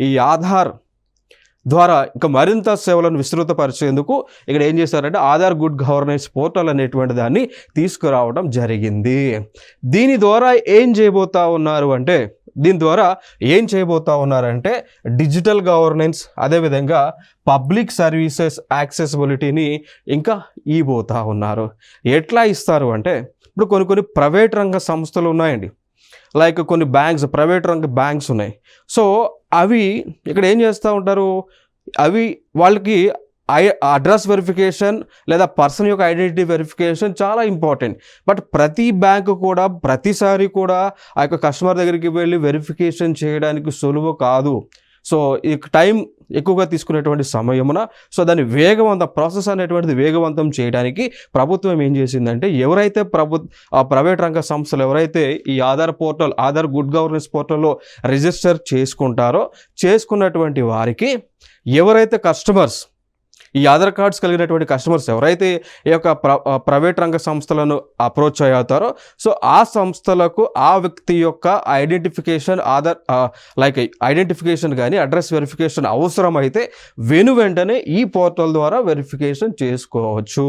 ఈ ఆధార్ ద్వారా ఇంకా మరింత సేవలను విస్తృతపరిచేందుకు ఇక్కడ ఏం చేశారంటే ఆధార్ గుడ్ గవర్నెన్స్ పోర్టల్ అనేటువంటి దాన్ని తీసుకురావడం జరిగింది. దీని ద్వారా ఏం చేయబోతా ఉన్నారంటే డిజిటల్ గవర్నెన్స్, అదేవిధంగా పబ్లిక్ సర్వీసెస్ యాక్సెసిబిలిటీని ఇంకా ఇవ్వబోతా ఉన్నారు. ఎట్లా ఇస్తారు అంటే ఇప్పుడు కొన్ని ప్రైవేట్ రంగ సంస్థలు ఉన్నాయండి, లైక్ కొన్ని బ్యాంక్స్, ప్రైవేట్ రంగ బ్యాంక్స్ ఉన్నాయి. సో అవి ఇక్కడ ఏం చేస్తూ ఉంటారు, అవి వాళ్ళకి అడ్రస్ వెరిఫికేషన్ లేదా పర్సన్ యొక్క ఐడెంటిటీ వెరిఫికేషన్ చాలా ఇంపార్టెంట్. బట్ ప్రతి బ్యాంకు కూడా ప్రతిసారి కూడా ఆ యొక్క కస్టమర్ దగ్గరికి వెళ్ళి వెరిఫికేషన్ చేయడానికి సులువు కాదు. సో ఈ టైం ఎక్కువగా తీసుకునేటువంటి సమయమున సో దాన్ని ప్రాసెస్ అనేటువంటిది వేగవంతం చేయడానికి ప్రభుత్వం ఏం చేసిందంటే ఎవరైతే ప్రైవేట్ రంగ సంస్థలు ఎవరైతే ఈ ఆధార్ గుడ్ గవర్నెన్స్ పోర్టల్లో రిజిస్టర్ చేసుకున్నటువంటి వారికి ఎవరైతే కస్టమర్స్ ఈ ఆధార్ కార్డ్స్ కలిగినటువంటి కస్టమర్స్ ఎవరైతే ఈ యొక్క ప్రైవేట్ రంగ సంస్థలను అప్రోచ్ అవుతారో సో ఆ సంస్థలకు ఆ వ్యక్తి యొక్క ఐడెంటిఫికేషన్ కానీ అడ్రస్ వెరిఫికేషన్ అవసరమైతే వెంటనే ఈ పోర్టల్ ద్వారా వెరిఫికేషన్ చేసుకోవచ్చు.